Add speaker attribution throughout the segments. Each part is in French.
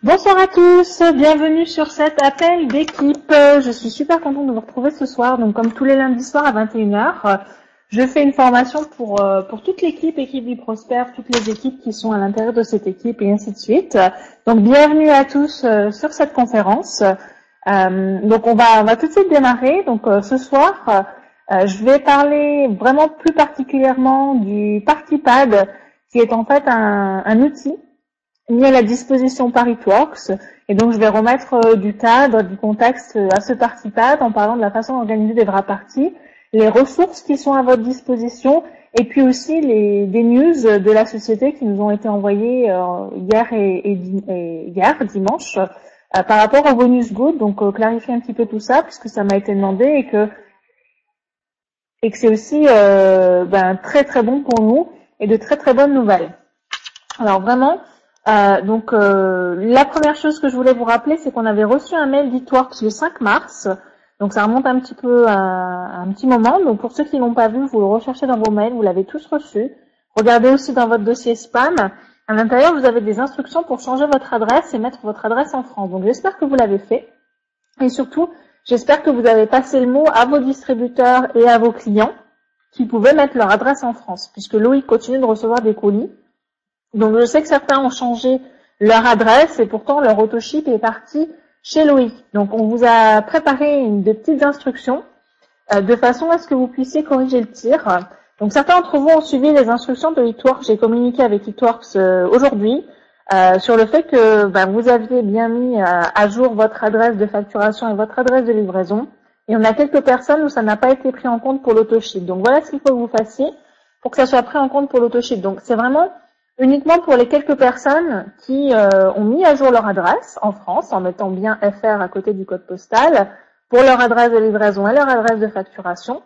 Speaker 1: Bonsoir à tous, bienvenue sur cet appel d'équipe. Je suis super contente de vous retrouver ce soir. Donc comme tous les lundis soirs à 21h, je fais une formation pour toute l'équipe, équipe Vie Prospère, toutes les équipes qui sont à l'intérieur de cette équipe et ainsi de suite. Donc bienvenue à tous sur cette conférence. Donc on va tout de suite démarrer. Donc ce soir, je vais parler vraiment plus particulièrement du PartyPad, qui est en fait un outil mis à la disposition par It-Works. Et donc, je vais remettre du cadre, du contexte à ce PartyPad en parlant de la façon d'organiser des vrais parties, les ressources qui sont à votre disposition, et puis aussi des news de la société qui nous ont été envoyées hier, dimanche, par rapport au bonus good. Donc, clarifier un petit peu tout ça, puisque ça m'a été demandé et que c'est aussi très très bon pour nous et de très très bonnes nouvelles. Alors vraiment, la première chose que je voulais vous rappeler, c'est qu'on avait reçu un mail d'It-Works le 5 mars. Donc ça remonte un petit peu à un petit moment. Donc pour ceux qui l'ont pas vu, vous le recherchez dans vos mails, vous l'avez tous reçu. Regardez aussi dans votre dossier spam. À l'intérieur, vous avez des instructions pour changer votre adresse et mettre votre adresse en France. Donc j'espère que vous l'avez fait. Et surtout, j'espère que vous avez passé le mot à vos distributeurs et à vos clients qui pouvaient mettre leur adresse en France, puisque Loïc continue de recevoir des colis. Donc je sais que certains ont changé leur adresse et pourtant leur autoship est parti chez Loïc. Donc on vous a préparé des petites instructions de façon à ce que vous puissiez corriger le tir. Donc certains d'entre vous ont suivi les instructions de It-Works. J'ai communiqué avec It-Works aujourd'hui sur le fait que vous aviez bien mis à jour votre adresse de facturation et votre adresse de livraison. Et on a quelques personnes où ça n'a pas été pris en compte pour l'autoship. Donc voilà ce qu'il faut que vous fassiez pour que ça soit pris en compte pour l'autoship. Donc c'est vraiment uniquement pour les quelques personnes qui ont mis à jour leur adresse en France, en mettant bien FR à côté du code postal, pour leur adresse de livraison et leur adresse de facturation,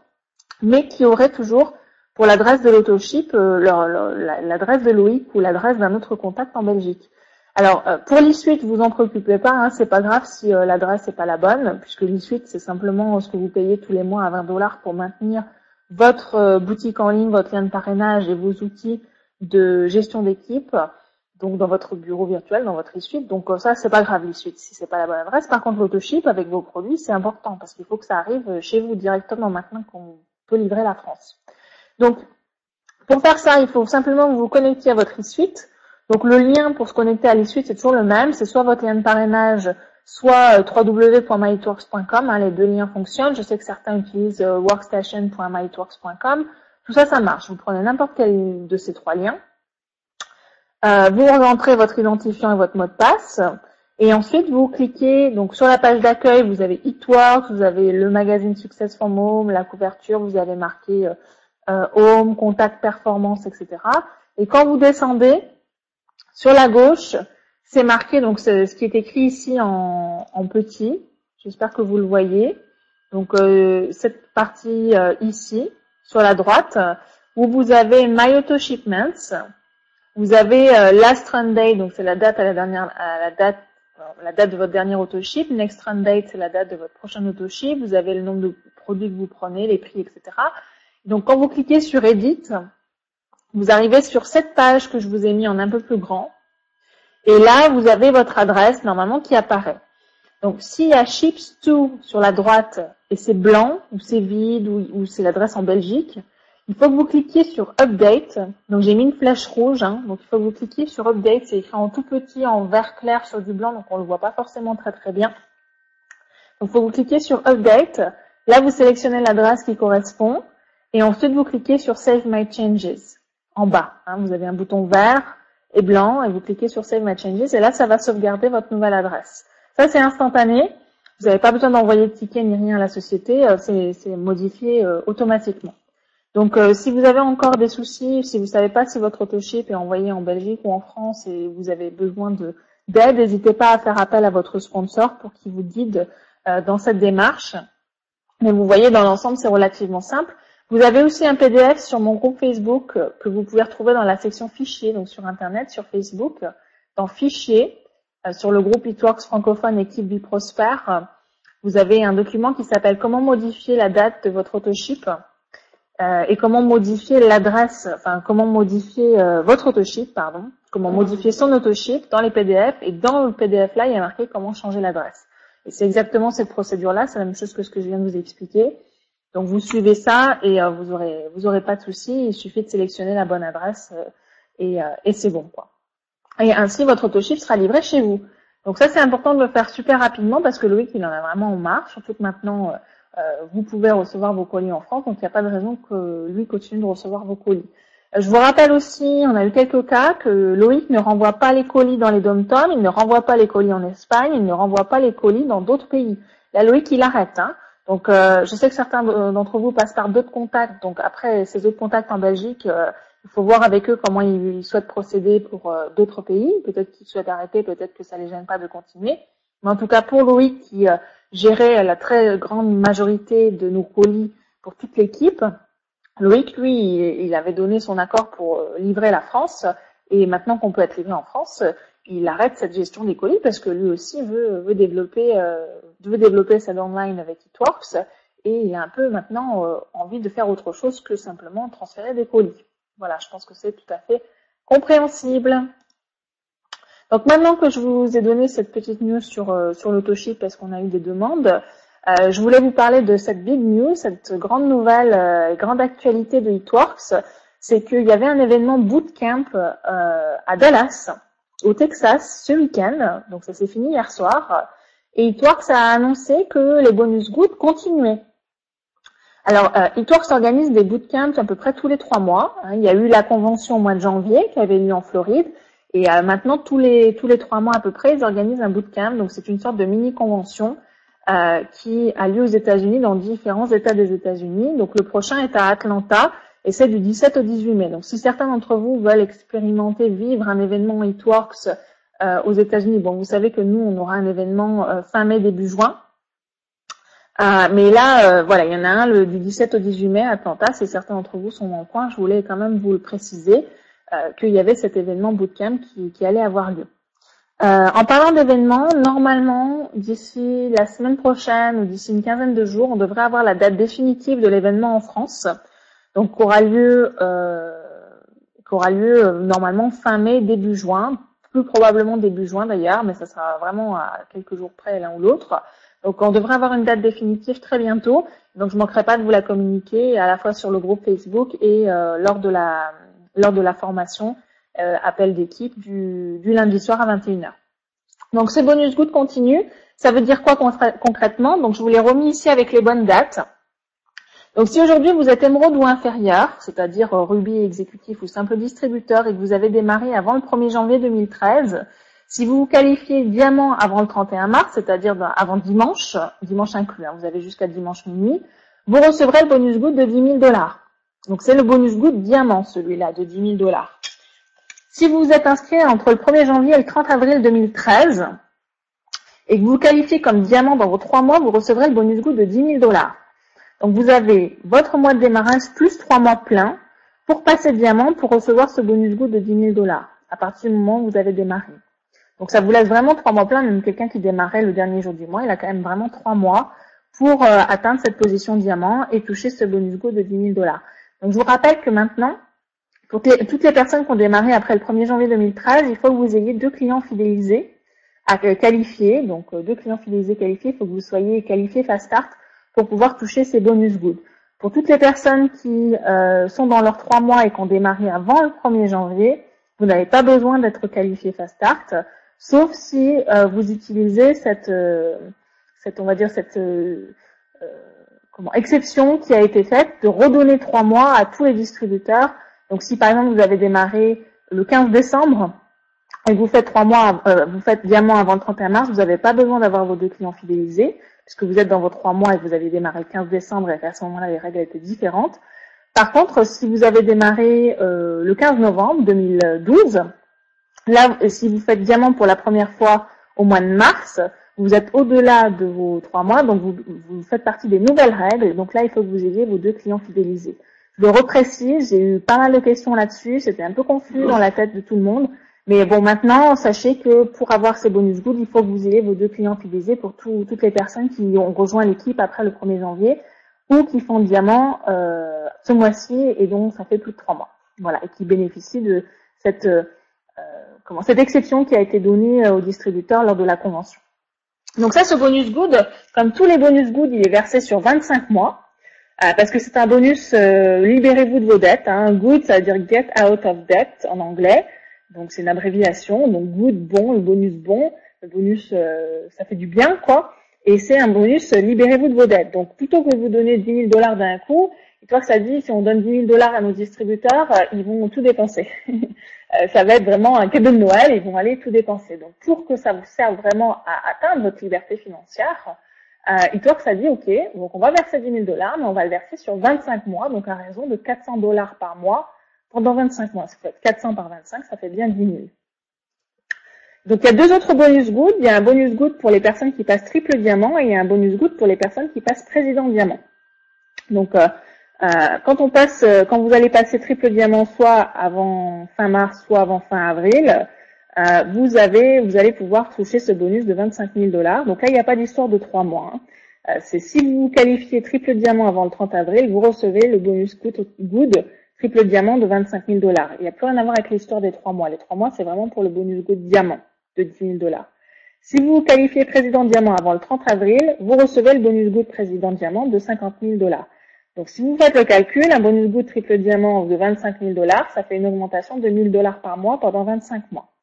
Speaker 1: mais qui auraient toujours, pour l'adresse de l'autoship, l'adresse de Loïc ou l'adresse d'un autre contact en Belgique. Alors, pour l'e-suite, vous en préoccupez pas, c'est pas grave si l'adresse n'est pas la bonne, puisque l'e-suite, c'est simplement ce que vous payez tous les mois à 20$ pour maintenir votre boutique en ligne, votre lien de parrainage et vos outils de gestion d'équipe, donc dans votre bureau virtuel, dans votre e-suite. Donc ça, c'est pas grave l'e-suite si c'est pas la bonne adresse. Par contre, l'autoship avec vos produits, c'est important parce qu'il faut que ça arrive chez vous directement maintenant qu'on peut livrer la France. Donc, pour faire ça, il faut simplement vous connecter à votre e-suite. Donc le lien pour se connecter à l'e-suite, c'est toujours le même. C'est soit votre lien de parrainage, soit www.myitworks.com. Les deux liens fonctionnent. Je sais que certains utilisent workstation.myitworks.com. Tout ça, ça marche. Vous prenez n'importe quel de ces trois liens. Vous rentrez votre identifiant et votre mot de passe. Et ensuite, vous cliquez donc sur la page d'accueil. Vous avez It-Works, vous avez le magazine Success from Home, la couverture. Vous avez marqué Home, Contact, Performance, etc. Et quand vous descendez, sur la gauche, c'est marqué, donc c'est ce qui est écrit ici en petit. J'espère que vous le voyez. Donc cette partie ici, sur la droite, où vous avez My Auto Shipments, vous avez Last Run Date, donc c'est la date la date de votre dernier autoship. Next Run Date, c'est la date de votre prochain autoship. Vous avez le nombre de produits que vous prenez, les prix, etc. Donc quand vous cliquez sur Edit, vous arrivez sur cette page que je vous ai mis en un peu plus grand. Et là, vous avez votre adresse normalement qui apparaît. Donc s'il y a Ships to sur la droite et c'est blanc, ou c'est vide, ou c'est l'adresse en Belgique, il faut que vous cliquiez sur Update. Donc j'ai mis une flèche rouge, donc il faut que vous cliquiez sur Update. C'est écrit en tout petit, en vert clair sur du blanc, donc on le voit pas forcément très très bien. Donc il faut que vous cliquiez sur Update. Là, vous sélectionnez l'adresse qui correspond. Et ensuite, vous cliquez sur Save My Changes en bas. Vous avez un bouton vert et blanc et vous cliquez sur Save My Changes. Et là, ça va sauvegarder votre nouvelle adresse. Ça, c'est instantané. Vous n'avez pas besoin d'envoyer de ticket ni rien à la société. C'est modifié automatiquement. Donc, si vous avez encore des soucis, si vous ne savez pas si votre autoship est envoyé en Belgique ou en France et vous avez besoin d'aide, n'hésitez pas à faire appel à votre sponsor pour qu'il vous guide dans cette démarche. Mais vous voyez, dans l'ensemble, c'est relativement simple. Vous avez aussi un PDF sur mon groupe Facebook que vous pouvez retrouver dans la section fichiers, donc sur Internet, sur Facebook, dans fichiers, sur le groupe It-Works francophone équipe Vie Prospère. Vous avez un document qui s'appelle comment modifier la date de votre autoship et comment modifier l'adresse, comment modifier votre autoship, comment modifier son autoship dans les PDF, et dans le PDF là, il y a marqué comment changer l'adresse. Et c'est exactement cette procédure-là, c'est la même chose que ce que je viens de vous expliquer. Donc vous suivez ça et vous aurez pas de souci. Il suffit de sélectionner la bonne adresse et c'est bon quoi. Et ainsi votre autoship sera livré chez vous. Donc ça c'est important de le faire super rapidement parce que Loïc il en a vraiment en marre, surtout que maintenant vous pouvez recevoir vos colis en France, donc il n'y a pas de raison que lui continue de recevoir vos colis. Je vous rappelle aussi, on a eu quelques cas que Loïc ne renvoie pas les colis dans les dom-toms, il ne renvoie pas les colis en Espagne, il ne renvoie pas les colis dans d'autres pays. Là Loïc il arrête, hein. Donc, je sais que certains d'entre vous passent par d'autres contacts. Donc, après ces autres contacts en Belgique, il faut voir avec eux comment ils souhaitent procéder pour d'autres pays. Peut-être qu'ils souhaitent arrêter, peut-être que ça les gêne pas de continuer. Mais en tout cas, pour Loïc, qui gérait la très grande majorité de nos colis pour toute l'équipe, Loïc, lui, il avait donné son accord pour livrer la France. Et maintenant qu'on peut être livré en France, il arrête cette gestion des colis parce que lui aussi veut développer sa online avec Eatworks et il a un peu maintenant envie de faire autre chose que simplement transférer des colis. Voilà, je pense que c'est tout à fait compréhensible. Donc maintenant que je vous ai donné cette petite news sur l'autoship parce qu'on a eu des demandes, je voulais vous parler de cette big news, cette grande nouvelle, grande actualité de Eatworks, c'est qu'il y avait un événement bootcamp à Dallas, au Texas, ce week-end. Donc ça s'est fini hier soir. Et Eatworks a annoncé que les bonus good continuaient. Alors, Eatworks organise des bootcamps à peu près tous les 3 mois. Il y a eu la convention au mois de janvier qui avait lieu en Floride. Et maintenant, tous les 3 mois à peu près, ils organisent un bootcamp. Donc c'est une sorte de mini-convention qui a lieu aux États-Unis, dans différents États des États-Unis. Donc le prochain est à Atlanta. Et c'est du 17 au 18 mai. Donc, si certains d'entre vous veulent expérimenter, vivre un événement Eatworks aux États-Unis, bon, vous savez que nous, on aura un événement fin mai, début juin. Mais là, voilà, il y en a un du 17 au 18 mai à Atlanta. Si certains d'entre vous sont dans le coin, je voulais quand même vous le préciser qu'il y avait cet événement bootcamp qui allait avoir lieu. En parlant d'événements, normalement, d'ici la semaine prochaine ou d'ici une quinzaine de jours, on devrait avoir la date définitive de l'événement en France. Donc, qui aura lieu normalement fin mai, début juin, plus probablement début juin d'ailleurs, mais ça sera vraiment à quelques jours près l'un ou l'autre. Donc, on devrait avoir une date définitive très bientôt. Donc, je manquerai pas de vous la communiquer à la fois sur le groupe Facebook et lors de la formation appel d'équipe du lundi soir à 21h. Donc, ce bonus good continue. Ça veut dire quoi concrètement? Donc, je vous l'ai remis ici avec les bonnes dates. Donc, si aujourd'hui vous êtes émeraude ou inférieur, c'est-à-dire rubis exécutif ou simple distributeur et que vous avez démarré avant le 1er janvier 2013, si vous vous qualifiez diamant avant le 31 mars, c'est-à-dire avant dimanche inclus, hein, vous avez jusqu'à dimanche minuit, vous recevrez le bonus good de 10 000 $. Donc, c'est le bonus good diamant, celui-là, de 10 000 $. Si vous vous êtes inscrit entre le 1er janvier et le 30 avril 2013 et que vous vous qualifiez comme diamant dans vos 3 mois, vous recevrez le bonus good de 10 000 $. Donc, vous avez votre mois de démarrage plus 3 mois pleins pour passer diamant pour recevoir ce bonus good de 10 000 $ à partir du moment où vous avez démarré. Donc, ça vous laisse vraiment 3 mois pleins. Même quelqu'un qui démarrait le dernier jour du mois, il a quand même vraiment 3 mois pour atteindre cette position diamant et toucher ce bonus good de 10 000 $. Donc, je vous rappelle que maintenant, pour toutes les personnes qui ont démarré après le 1er janvier 2013, il faut que vous ayez 2 clients fidélisés à qualifier. Donc, 2 clients fidélisés qualifiés, il faut que vous soyez qualifiés Fast Start pour pouvoir toucher ces bonus good. Pour toutes les personnes qui sont dans leurs 3 mois et qui ont démarré avant le 1er janvier, vous n'avez pas besoin d'être qualifié Fast Start, sauf si vous utilisez cette exception qui a été faite de redonner 3 mois à tous les distributeurs. Donc, si par exemple vous avez démarré le 15 décembre et que vous faites 3 mois, vous faites diamant avant le 31 mars, vous n'avez pas besoin d'avoir vos 2 clients fidélisés, puisque vous êtes dans vos 3 mois et que vous avez démarré le 15 décembre et qu'à ce moment-là, les règles étaient différentes. Par contre, si vous avez démarré le 15 novembre 2012, là, si vous faites diamant pour la première fois au mois de mars, vous êtes au-delà de vos 3 mois, donc vous faites partie des nouvelles règles. Donc là, il faut que vous ayez vos 2 clients fidélisés. Je le reprécise, j'ai eu pas mal de questions là-dessus, c'était un peu confus dans la tête de tout le monde. Mais bon, maintenant, sachez que pour avoir ces bonus good, il faut que vous ayez vos 2 clients fidélisés pour toutes les personnes qui ont rejoint l'équipe après le 1er janvier ou qui font diamant ce mois-ci et donc ça fait plus de 3 mois. Voilà, et qui bénéficient de cette cette exception qui a été donnée aux distributeurs lors de la convention. Donc ça, ce bonus good, comme tous les bonus good, il est versé sur 25 mois, parce que c'est un bonus libérez-vous de vos dettes. Hein. Good, ça veut dire get out of debt en anglais, donc c'est une abréviation. Donc good, bon, le bonus ça fait du bien, quoi. Et c'est un bonus libérez-vous de vos dettes. Donc plutôt que de vous donner 10 000 $ d'un coup, toi que ça dit, si on donne 10 000 $ à nos distributeurs, ils vont tout dépenser. Ça va être vraiment un cadeau de Noël, ils vont aller tout dépenser. Donc, pour que ça vous serve vraiment à atteindre votre liberté financière, eTworks ça dit, OK, donc on va verser 10 000 $, mais on va le verser sur 25 mois, donc à raison de 400 $ par mois pendant 25 mois. Ça fait 400 par 25, ça fait bien 10 000. Donc, il y a deux autres bonus good. Il y a un bonus good pour les personnes qui passent triple diamant et il y a un bonus good pour les personnes qui passent président diamant. Donc, quand vous allez passer triple diamant, soit avant fin mars, soit avant fin avril, vous allez pouvoir toucher ce bonus de 25 000 $. Donc là, il n'y a pas d'histoire de 3 mois. Hein. C'est si vous vous qualifiez triple diamant avant le 30 avril, vous recevez le bonus good triple diamant de 25 000 $. Il n'y a plus rien à voir avec l'histoire des 3 mois. Les 3 mois, c'est vraiment pour le bonus good diamant de 10 000 $. Si vous vous qualifiez président diamant avant le 30 avril, vous recevez le bonus good président diamant de 50 000 $. Donc, si vous faites le calcul, un bonus good triple diamant de 25 000 $, ça fait une augmentation de 1 000 $ par mois pendant 25 mois.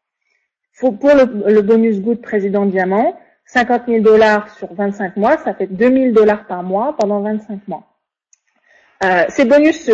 Speaker 1: Pour le bonus good président diamant, 50 000 $ sur 25 mois, ça fait 2 000 $ par mois pendant 25 mois. Ces bonus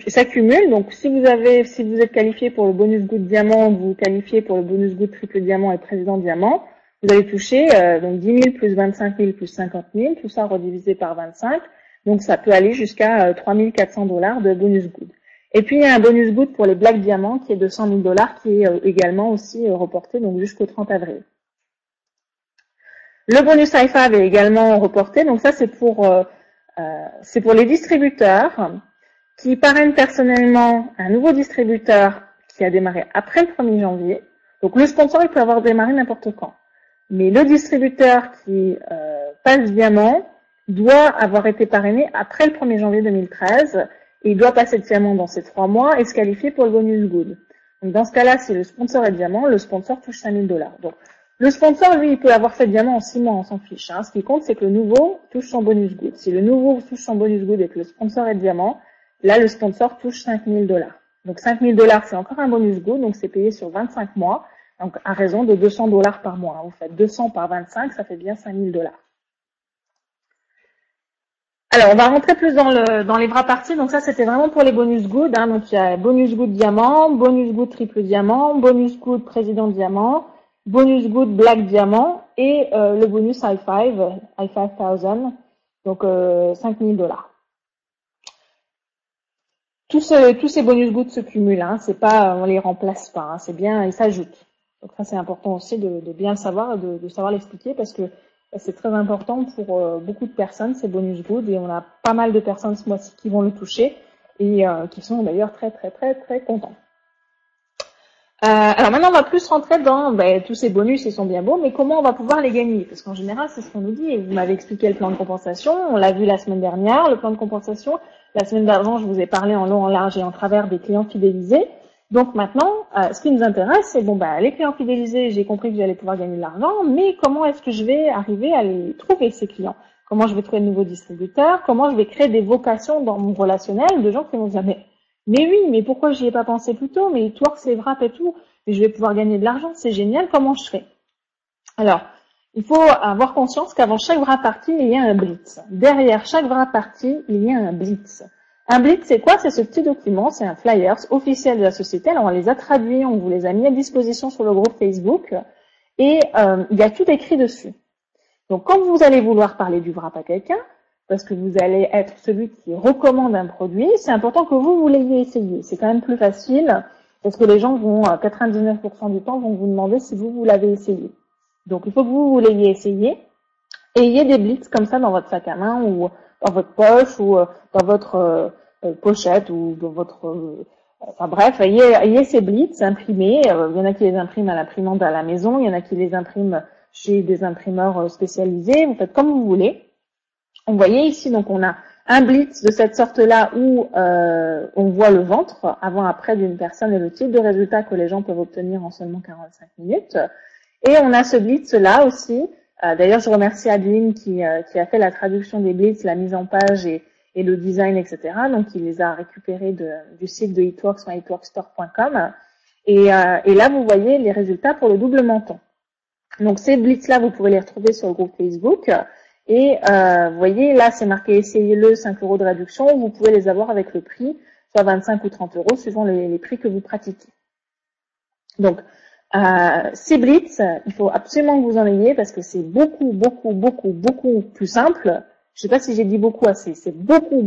Speaker 1: s'accumulent. Donc, si vous êtes qualifié pour le bonus good diamant, vous vous qualifiez pour le bonus good triple diamant et président diamant, vous allez toucher donc 10 000 plus 25 000 plus 50 000, tout ça redivisé par 25. Donc, ça peut aller jusqu'à 3 400 $ de bonus good. Et puis, il y a un bonus good pour les Black Diamants qui est de 100 000 $ qui est également aussi reporté donc jusqu'au 30 avril. Le bonus High Five est également reporté. Donc, ça, c'est pour les distributeurs qui parrainent personnellement un nouveau distributeur qui a démarré après le 1er janvier. Donc, le sponsor, il peut avoir démarré n'importe quand. Mais le distributeur qui passe diamant doit avoir été parrainé après le 1er janvier 2013 et il doit passer diamant dans ces 3 mois et se qualifier pour le bonus good. Donc dans ce cas-là, si le sponsor est diamant, le sponsor touche 5 000 $. Donc le sponsor, lui, il peut avoir fait diamant en 6 mois, on s'en fiche. Hein. Ce qui compte, c'est que le nouveau touche son bonus good. Si le nouveau touche son bonus good et que le sponsor est diamant, là, le sponsor touche 5 000 $. Donc 5 000 $, c'est encore un bonus good, donc c'est payé sur 25 mois, donc à raison de 200 $ par mois. Vous faites 200 par 25, ça fait bien 5 000 $. Alors, on va rentrer plus dans les vraies parties. Donc ça, c'était vraiment pour les bonus good. Hein. Donc il y a bonus good diamant, bonus good triple diamant, bonus good président diamant, bonus good black diamant et le bonus high 5000, donc 5 000 $. Tous ces bonus good se cumulent. Hein. C'est pas, on les remplace pas. Hein. C'est bien, ils s'ajoutent. Donc ça, c'est important aussi de bien le savoir, de savoir l'expliquer parce que c'est très important pour beaucoup de personnes, ces bonus good, et on a pas mal de personnes ce mois-ci qui vont le toucher et qui sont d'ailleurs très contents. Alors maintenant, on va plus rentrer dans tous ces bonus, ils sont bien beaux, mais comment on va pouvoir les gagner? Parce qu'en général, c'est ce qu'on nous dit, et vous m'avez expliqué le plan de compensation, on l'a vu la semaine dernière, le plan de compensation. La semaine d'avant, je vous ai parlé en long, en large et en travers des clients fidélisés. Donc maintenant, ce qui nous intéresse, c'est les clients fidélisés, j'ai compris que j'allais pouvoir gagner de l'argent, mais comment est-ce que je vais arriver à les trouver, ces clients? Comment je vais trouver de nouveaux distributeurs? Comment je vais créer des vocations dans mon relationnel de gens qui vont dire mais oui, mais pourquoi j'y ai pas pensé plus tôt? Mais eTworks, c'est wrap et tout, mais je vais pouvoir gagner de l'argent, c'est génial, comment je fais? Alors, il faut avoir conscience qu'avant chaque wrap party, il y a un blitz. Derrière chaque wrap party, il y a un blitz. Un blitz, c'est quoi? C'est ce petit document, c'est un flyers officiel de la société. Alors, on les a traduits, on vous les a mis à disposition sur le groupe Facebook, et il y a tout écrit dessus. Donc, quand vous allez vouloir parler du wrap à quelqu'un, parce que vous allez être celui qui recommande un produit, c'est important que vous l'ayez essayé. C'est quand même plus facile, parce que les gens vont, 99% du temps, vont vous demander si vous l'avez essayé. Donc, il faut que vous l'ayez essayé, et ayez des blitz comme ça dans votre sac à main, ou dans votre poche, ou dans votre pochette, ou dans votre... enfin bref, ayez ces blitz imprimés. Il y en a qui les impriment à l'imprimante à la maison, il y en a qui les impriment chez des imprimeurs spécialisés. Vous faites comme vous voulez. Vous voyez ici, donc on a un blitz de cette sorte-là où on voit le ventre avant-après d'une personne et le type de résultat que les gens peuvent obtenir en seulement 45 minutes. Et on a ce blitz-là aussi. D'ailleurs, je remercie Adeline qui a fait la traduction des blitz, la mise en page et le design, etc. Donc, il les a récupérés du site de Hitworks, hitworkstore.com. Et là, vous voyez les résultats pour le double menton. Donc, ces blitz-là, vous pouvez les retrouver sur le groupe Facebook. Et vous voyez, là, c'est marqué « Essayez-le, 5 € de réduction ». Vous pouvez les avoir avec le prix, soit 25 ou 30 €, suivant les prix que vous pratiquez. Donc, ces blitz, il faut absolument que vous en ayez parce que c'est beaucoup plus simple. Je sais pas si j'ai dit beaucoup assez. C'est beaucoup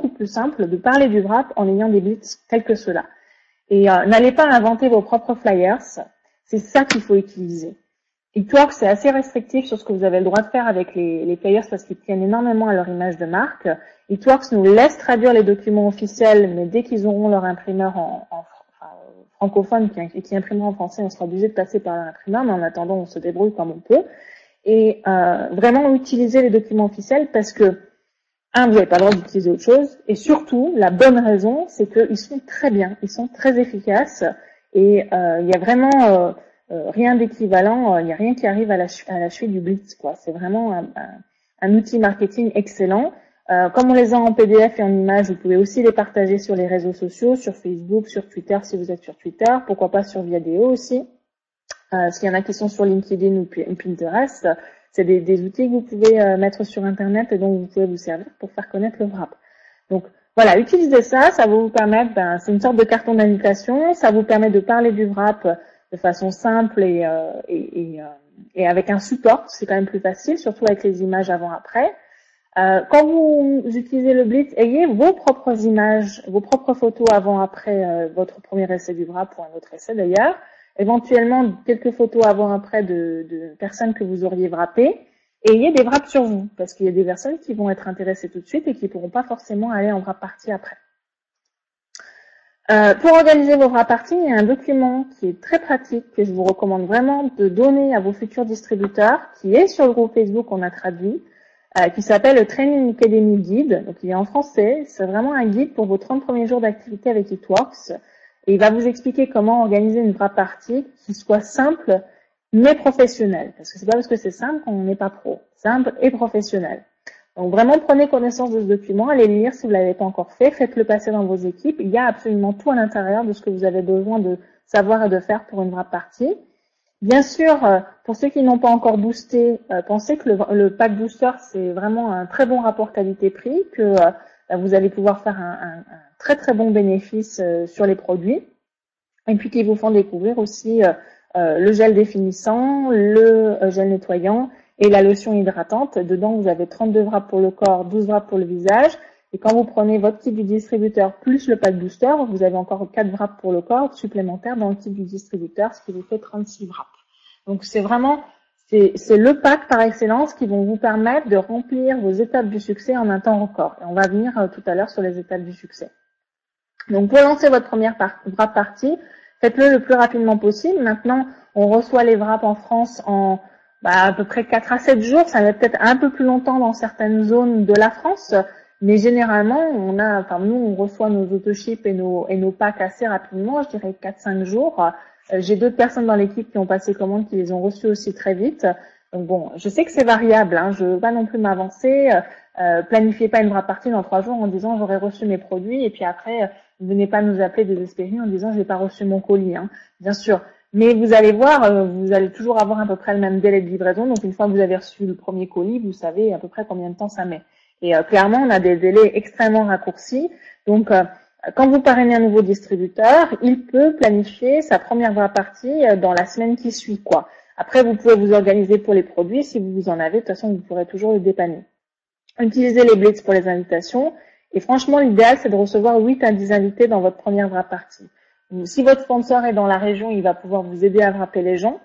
Speaker 1: plus simple de parler du wrap en ayant des blitz tels que ceux-là. Et n'allez pas inventer vos propres flyers. C'est ça qu'il faut utiliser. Hitworks, c'est assez restrictif sur ce que vous avez le droit de faire avec les flyers parce qu'ils tiennent énormément à leur image de marque. Hitworks nous laisse traduire les documents officiels, mais dès qu'ils auront leur imprimeur francophone qui imprimera en français, on sera obligé de passer par l'imprimeur, mais en attendant, on se débrouille comme on peut. Et vraiment utiliser les documents officiels parce que, vous n'avez pas le droit d'utiliser autre chose, et surtout, la bonne raison, c'est qu'ils sont très bien, ils sont très efficaces, et il y a vraiment rien d'équivalent, il n'y a rien qui arrive à la cheville du blitz, quoi. C'est vraiment un outil marketing excellent. Comme on les a en PDF et en image, vous pouvez aussi les partager sur les réseaux sociaux, sur Facebook, sur Twitter si vous êtes sur Twitter, pourquoi pas sur Viadeo aussi. Parce qu'il y en a qui sont sur LinkedIn ou Pinterest. C'est des outils que vous pouvez mettre sur Internet et dont vous pouvez vous servir pour faire connaître le wrap. Donc voilà, utilisez ça, ça va vous permettre, c'est une sorte de carton d'invitation, ça vous permet de parler du wrap de façon simple et avec un support, c'est quand même plus facile, surtout avec les images avant-après. Quand vous utilisez le blitz, ayez vos propres images, vos propres photos avant-après votre premier essai du wrap ou un autre essai d'ailleurs. Éventuellement, quelques photos avant-après de personnes que vous auriez wrappées. Et ayez des wraps sur vous, parce qu'il y a des personnes qui vont être intéressées tout de suite et qui ne pourront pas forcément aller en wrap party après. Pour organiser vos wrap party, il y a un document qui est très pratique, que je vous recommande vraiment de donner à vos futurs distributeurs, qui est sur le groupe Facebook qu'on a traduit, qui s'appelle le Training Academy Guide. Donc, il est en français. C'est vraiment un guide pour vos 30 premiers jours d'activité avec Hitworks. Et il va vous expliquer comment organiser une wrap party qui soit simple, mais professionnelle. Parce que c'est pas parce que c'est simple qu'on n'est pas pro. Simple et professionnel. Donc, vraiment, prenez connaissance de ce document. Allez le lire si vous l'avez pas encore fait. Faites-le passer dans vos équipes. Il y a absolument tout à l'intérieur de ce que vous avez besoin de savoir et de faire pour une wrap party. Bien sûr, pour ceux qui n'ont pas encore boosté, pensez que le pack booster, c'est vraiment un très bon rapport qualité-prix, que vous allez pouvoir faire un très bon bénéfice sur les produits, et puis qu'ils vous font découvrir aussi le gel définissant, le gel nettoyant et la lotion hydratante. Dedans, vous avez 32 wraps pour le corps, 12 wraps pour le visage. Et quand vous prenez votre kit du distributeur plus le pack booster, vous avez encore 4 wraps pour le corps supplémentaires dans le kit du distributeur, ce qui vous fait 36 wraps. Donc c'est vraiment, c'est le pack par excellence qui vont vous permettre de remplir vos étapes du succès en un temps record. Et on va venir tout à l'heure sur les étapes du succès. Donc pour lancer votre première wrap party, faites-le le plus rapidement possible. Maintenant, on reçoit les wraps en France en à peu près 4 à 7 jours. Ça va peut-être un peu plus longtemps dans certaines zones de la France. Mais généralement, nous, on reçoit nos autoships et nos packs assez rapidement, je dirais 4-5 jours. J'ai d'autres personnes dans l'équipe qui ont passé commande, qui les ont reçus aussi très vite. Donc bon, je sais que c'est variable, je veux pas non plus m'avancer. Planifiez pas une wrap party dans 3 jours en disant j'aurai reçu mes produits et puis après, venez pas nous appeler désespérés en disant j'ai pas reçu mon colis, bien sûr. Mais vous allez voir, vous allez toujours avoir à peu près le même délai de livraison. Donc une fois que vous avez reçu le premier colis, vous savez à peu près combien de temps ça met. Et clairement, on a des délais extrêmement raccourcis. Donc, quand vous parrainez un nouveau distributeur, il peut planifier sa première wrap party dans la semaine qui suit, quoi. Après, vous pouvez vous organiser pour les produits. Si vous en avez, de toute façon, vous pourrez toujours les dépanner. Utilisez les blitz pour les invitations. Et franchement, l'idéal, c'est de recevoir 8 à 10 invités dans votre première wrap party. Si votre sponsor est dans la région, il va pouvoir vous aider à wrapper les gens.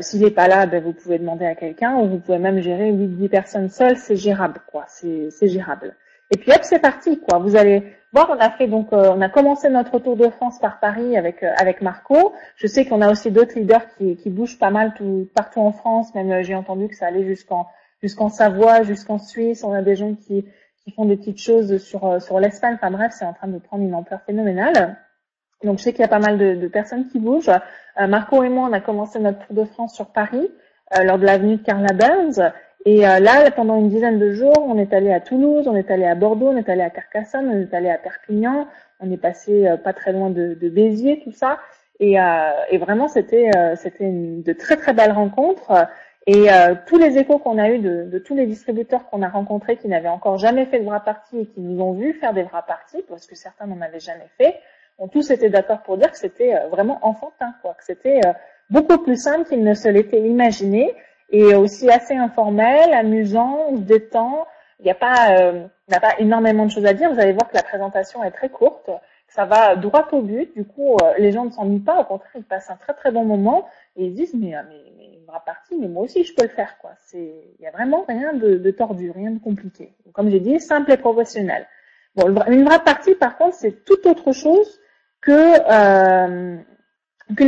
Speaker 1: S'il n'est pas là, vous pouvez demander à quelqu'un ou vous pouvez même gérer 8-10 personnes seules, c'est gérable, quoi. C'est gérable. Et puis hop, c'est parti, quoi. Vous allez voir, on a commencé notre tour de France par Paris avec Marco. Je sais qu'on a aussi d'autres leaders qui bougent pas mal partout en France. Même j'ai entendu que ça allait jusqu'en Savoie, jusqu'en Suisse. On a des gens qui qui font des petites choses sur l'Espagne. Enfin bref, c'est en train de prendre une ampleur phénoménale. Donc je sais qu'il y a pas mal de personnes qui bougent. Marco et moi, on a commencé notre Tour de France sur Paris lors de l'avenue de Carla Burns. Et là, pendant une dizaine de jours, on est allé à Toulouse, on est allé à Bordeaux, on est allé à Carcassonne, on est allé à Perpignan, on est passé pas très loin de Béziers, tout ça. Et vraiment, c'était de très très belles rencontres. Et tous les échos qu'on a eu de tous les distributeurs qu'on a rencontrés qui n'avaient encore jamais fait de wrap party et qui nous ont vus faire des wrap parties, parce que certains n'en avaient jamais fait, ont tous été d'accord pour dire que c'était vraiment enfantin, quoi, que c'était beaucoup plus simple qu'ils ne se l'étaient imaginé, et aussi assez informel, amusant, on se détend. Il n'y a pas énormément de choses à dire. Vous allez voir que la présentation est très courte, ça va droit au but. Du coup, les gens ne s'ennuient pas, au contraire, ils passent un très très bon moment et ils disent mais wrap party, mais moi aussi je peux le faire, quoi. Il y a vraiment rien de tordu, rien de compliqué. Donc, comme j'ai dit, simple et professionnel. Bon, une wrap party, par contre, c'est tout autre chose qu'une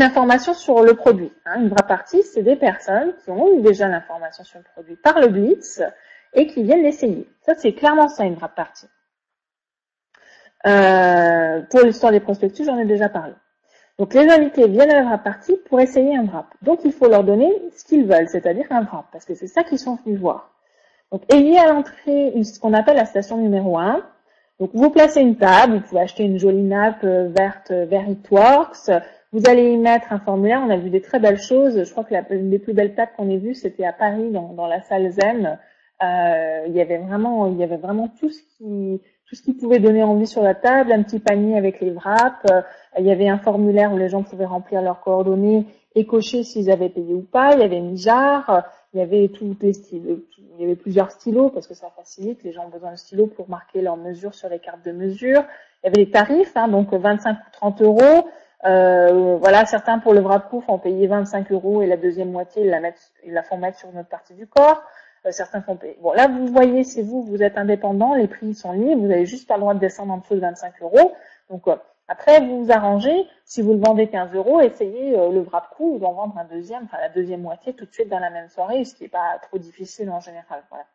Speaker 1: information sur le produit. Une wrap party, c'est des personnes qui ont eu déjà l'information sur le produit par le Blitz et qui viennent l'essayer. Ça, c'est clairement ça, une wrap party. Pour l'histoire des prospectus, j'en ai déjà parlé. Donc, les invités viennent à la wrap party pour essayer un wrap. Donc, il faut leur donner ce qu'ils veulent, c'est-à-dire un wrap, parce que c'est ça qu'ils sont venus voir. Donc, ayez à l'entrée ce qu'on appelle la station numéro 1. Donc, vous placez une table, vous pouvez acheter une jolie nappe verte vers It-Works. Vous allez y mettre un formulaire. On a vu des très belles choses. Je crois que une des plus belles tables qu'on ait vues, c'était à Paris, dans la salle Zen. Il y avait vraiment tout ce qui pouvait donner envie sur la table, un petit panier avec les wraps. Il y avait un formulaire où les gens pouvaient remplir leurs coordonnées et cocher s'ils avaient payé ou pas. Il y avait une jarre. Il y avait tous les stylos, il y avait plusieurs stylos parce que ça facilite, les gens ont besoin de stylos pour marquer leurs mesures sur les cartes de mesure. Il y avait les tarifs, donc 25 ou 30 euros. Voilà, certains pour le wrap-proof ont payé 25 euros et la deuxième moitié ils la font mettre sur notre partie du corps. Certains font payer. Bon, là vous voyez, si vous êtes indépendant, les prix sont libres, vous avez juste pas le droit de descendre en dessous de 25 euros. Donc après, vous vous arrangez, si vous le vendez 15 euros, essayez le wrap-proof d'en vendre un deuxième, enfin la deuxième moitié tout de suite dans la même soirée, ce qui n'est pas trop difficile en général. Voilà.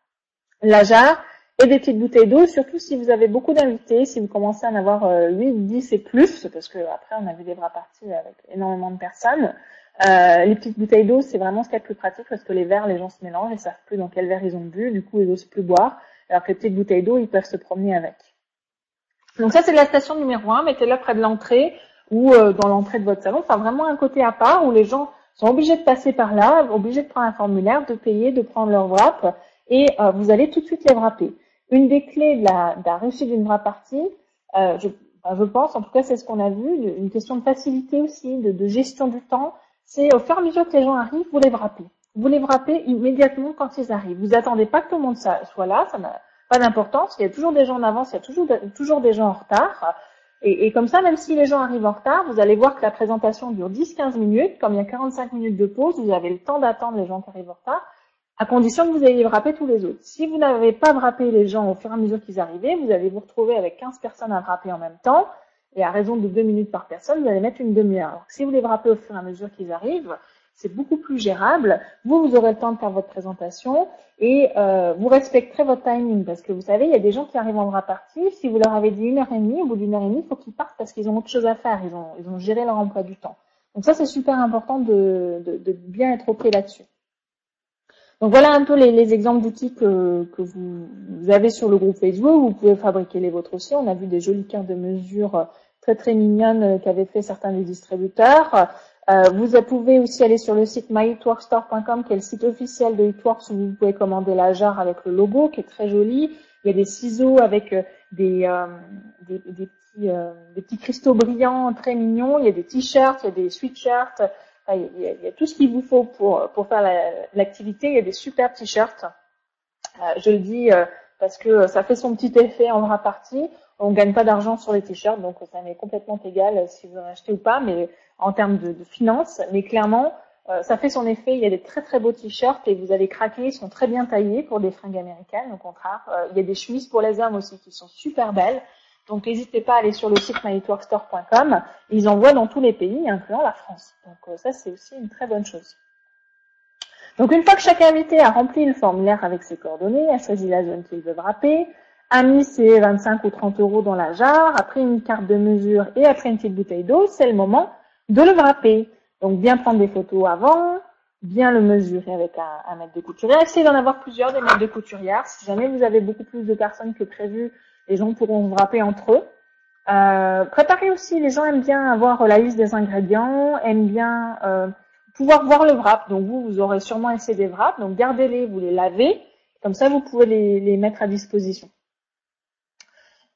Speaker 1: La jarre et des petites bouteilles d'eau, surtout si vous avez beaucoup d'invités, si vous commencez à en avoir 8, 10 et plus, parce que après on a vu des wrap parties avec énormément de personnes. Les petites bouteilles d'eau, c'est vraiment ce qu'il y a de plus pratique parce que les verres, les gens se mélangent, ils savent plus dans quel verre ils ont bu, du coup ils n'osent plus boire, alors que les petites bouteilles d'eau, ils peuvent se promener avec. Donc ça, c'est la station numéro 1, mettez-la près de l'entrée ou dans l'entrée de votre salon. Enfin, vraiment un côté à part où les gens sont obligés de passer par là, obligés de prendre un formulaire, de payer, de prendre leur wrap et vous allez tout de suite les wrapper. Une des clés de la réussite d'une wrap party, je pense, en tout cas c'est ce qu'on a vu, une question de facilité aussi, de gestion du temps, c'est au fur et à mesure que les gens arrivent, vous les wrappez. Vous les wrappez immédiatement quand ils arrivent. Vous attendez pas que tout le monde soit là, ça n'a pas d'importance, il y a toujours des gens en avance, il y a toujours des gens en retard. Et comme ça, même si les gens arrivent en retard, vous allez voir que la présentation dure 10-15 minutes. Comme il y a 45 minutes de pause, vous avez le temps d'attendre les gens qui arrivent en retard, à condition que vous ayez wrappé tous les autres. Si vous n'avez pas wrappé les gens au fur et à mesure qu'ils arrivaient, vous allez vous retrouver avec 15 personnes à wrapper en même temps. Et à raison de 2 minutes par personne, vous allez mettre une demi-heure. Alors, si vous les wrappez au fur et à mesure qu'ils arrivent, c'est beaucoup plus gérable. Vous aurez le temps de faire votre présentation et vous respecterez votre timing parce que vous savez, il y a des gens qui arrivent en wrap party. Si vous leur avez dit 1h30, au bout d'1h30, il faut qu'ils partent parce qu'ils ont autre chose à faire. Ils ont géré leur emploi du temps. Donc ça, c'est super important de bien être OK là-dessus. Donc voilà un peu les exemples d'outils que vous avez sur le groupe Facebook. Vous pouvez fabriquer les vôtres aussi. On a vu des jolies cartes de mesure très très mignonnes qu'avaient fait certains des distributeurs. Vous pouvez aussi aller sur le site myitworkstore.com qui est le site officiel de It-Works où vous pouvez commander la jarre avec le logo qui est très joli. Il y a des ciseaux avec des petits cristaux brillants très mignons. Il y a des t-shirts, il y a des sweatshirts. Il y a tout ce qu'il vous faut pour faire l'activité. Il y a des super t-shirts. Je le dis parce que ça fait son petit effet en wrap party. On gagne pas d'argent sur les t-shirts, donc ça m'est complètement égal si vous en achetez ou pas, mais en termes de finances. Mais clairement, ça fait son effet. Il y a des très très beaux t-shirts et vous allez craquer. Ils sont très bien taillés pour des fringues américaines. Au contraire, il y a des chemises pour les hommes aussi qui sont super belles. Donc n'hésitez pas à aller sur le site myitworkstore.com. Ils envoient dans tous les pays, incluant la France. Donc ça, c'est aussi une très bonne chose. Donc une fois que chaque invité a rempli le formulaire avec ses coordonnées, a choisi la zone qu'il veut wrapper, a mis ses 25 ou 30 euros dans la jarre, a pris une carte de mesure et a pris une petite bouteille d'eau, c'est le moment de le wrapper. Donc bien prendre des photos avant, bien le mesurer avec un maître de couturière. Essayez d'en avoir plusieurs, des maîtres de couturière. Si jamais vous avez beaucoup plus de personnes que prévu, les gens pourront wrapper entre eux. Préparez aussi, les gens aiment bien avoir la liste des ingrédients, aiment bien pouvoir voir le wrap. Donc vous aurez sûrement essayé des wraps, donc gardez-les, vous les lavez, comme ça vous pouvez les mettre à disposition.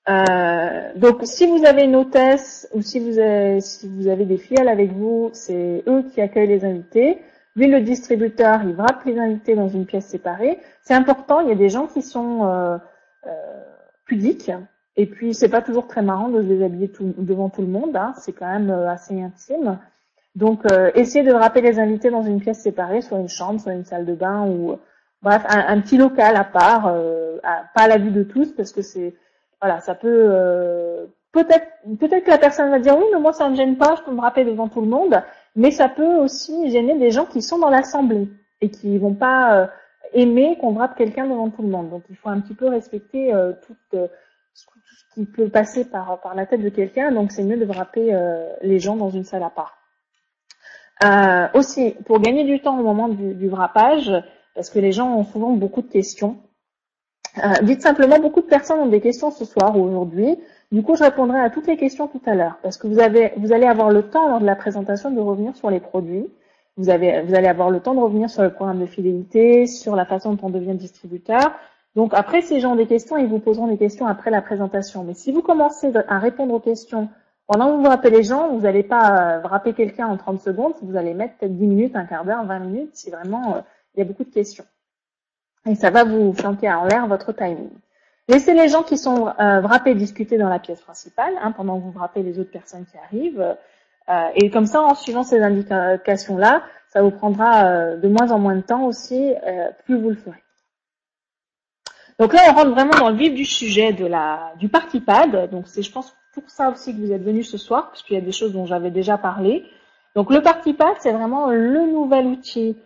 Speaker 1: Donc si vous avez une hôtesse ou si vous avez des filleuls avec vous, c'est eux qui accueillent les invités. Lui, le distributeur, il wrappe les invités dans une pièce séparée. C'est important, il y a des gens qui sont pudiques. Et puis, c'est pas toujours très marrant de se déshabiller devant tout le monde, hein. C'est quand même assez intime. Donc, essayez de wrapper les invités dans une pièce séparée, soit une chambre, soit une salle de bain, ou bref, un petit local à part, pas à la vue de tous, parce que voilà, ça peut peut-être que la personne va dire oui, mais moi ça me gêne pas, je peux me wrapper devant tout le monde, mais ça peut aussi gêner des gens qui sont dans l'assemblée et qui vont pas aimer qu'on wrappe quelqu'un devant tout le monde. Donc, il faut un petit peu respecter tout ce qui peut passer par la tête de quelqu'un, donc c'est mieux de wrapper les gens dans une salle à part. Aussi, pour gagner du temps au moment du wrappage, parce que les gens ont souvent beaucoup de questions, dites simplement, beaucoup de personnes ont des questions ce soir ou aujourd'hui, du coup je répondrai à toutes les questions tout à l'heure, parce que vous allez avoir le temps lors de la présentation de revenir sur les produits, vous allez avoir le temps de revenir sur le programme de fidélité, sur la façon dont on devient distributeur. Donc après, si les gens ont des questions, ils vous poseront des questions après la présentation. Mais si vous commencez à répondre aux questions pendant que vous wrappez les gens, vous n'allez pas wrapper quelqu'un en 30 secondes, vous allez mettre peut-être 10 minutes, un quart d'heure, 20 minutes, si vraiment il y a beaucoup de questions. Et ça va vous flanquer en l'air votre timing. Laissez les gens qui sont wrappés discuter dans la pièce principale, hein, pendant que vous wrappez les autres personnes qui arrivent. Et comme ça, en suivant ces indications-là, ça vous prendra de moins en moins de temps aussi, plus vous le ferez. Donc là, on rentre vraiment dans le vif du sujet du Party Pad. Donc c'est, je pense, pour ça aussi que vous êtes venus ce soir, parce qu'il y a des choses dont j'avais déjà parlé. Donc le Party Pad, c'est vraiment le nouvel outil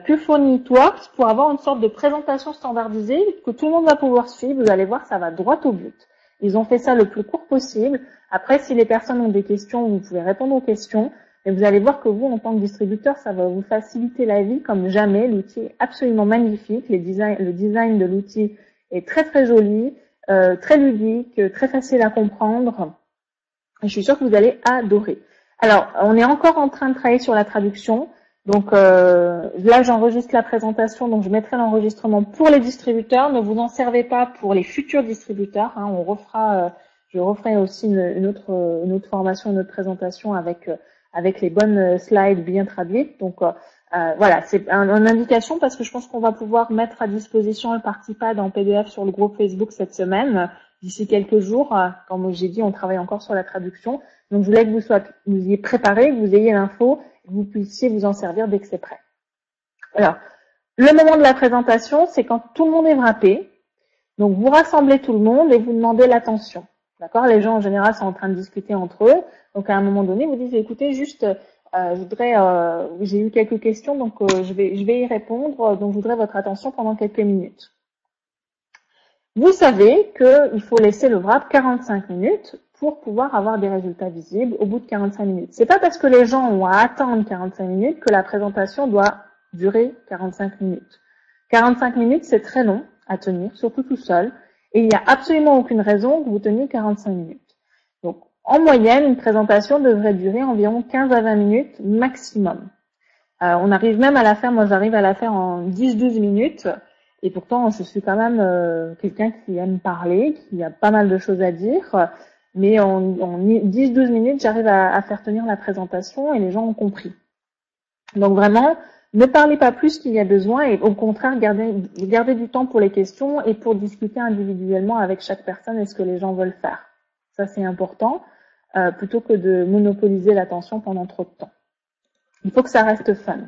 Speaker 1: que fournit Itworks pour avoir une sorte de présentation standardisée que tout le monde va pouvoir suivre. Vous allez voir, ça va droit au but. Ils ont fait ça le plus court possible. Après, si les personnes ont des questions, vous pouvez répondre aux questions. Et vous allez voir que vous, en tant que distributeur, ça va vous faciliter la vie comme jamais. L'outil est absolument magnifique. Le design de l'outil est très très joli, très ludique, très facile à comprendre. Et je suis sûre que vous allez adorer. Alors, on est encore en train de travailler sur la traduction. Donc là, j'enregistre la présentation, donc je mettrai l'enregistrement pour les distributeurs. Ne vous en servez pas pour les futurs distributeurs. Hein. Je referai aussi une autre formation, une autre présentation avec les bonnes slides bien traduites. Donc voilà, c'est une indication parce que je pense qu'on va pouvoir mettre à disposition le Party Pad en PDF sur le groupe Facebook cette semaine. D'ici quelques jours, comme j'ai dit, on travaille encore sur la traduction. Donc je voulais que vous ayez préparé, que vous ayez l'info, que vous puissiez vous en servir dès que c'est prêt. Alors, le moment de la présentation, c'est quand tout le monde est wrappé. Donc vous rassemblez tout le monde et vous demandez l'attention. D'accord? Les gens en général sont en train de discuter entre eux. Donc à un moment donné, vous dites écoutez, juste j'ai eu quelques questions, donc je vais y répondre. Donc je voudrais votre attention pendant quelques minutes. Vous savez qu'il faut laisser le wrap 45 minutes pour pouvoir avoir des résultats visibles au bout de 45 minutes. C'est pas parce que les gens ont à attendre 45 minutes que la présentation doit durer 45 minutes. 45 minutes, c'est très long à tenir, surtout tout seul, et il n'y a absolument aucune raison que vous teniez 45 minutes. Donc, en moyenne, une présentation devrait durer environ 15 à 20 minutes maximum. On arrive même à la faire, moi j'arrive à la faire en 10-12 minutes, et pourtant je suis quand même quelqu'un qui aime parler, qui a pas mal de choses à dire, mais en 10-12 minutes, j'arrive à faire tenir la présentation et les gens ont compris. Donc vraiment, ne parlez pas plus qu'il y a besoin et au contraire, gardez du temps pour les questions et pour discuter individuellement avec chaque personne et ce que les gens veulent faire. Ça, c'est important, plutôt que de monopoliser l'attention pendant trop de temps. Il faut que ça reste fun.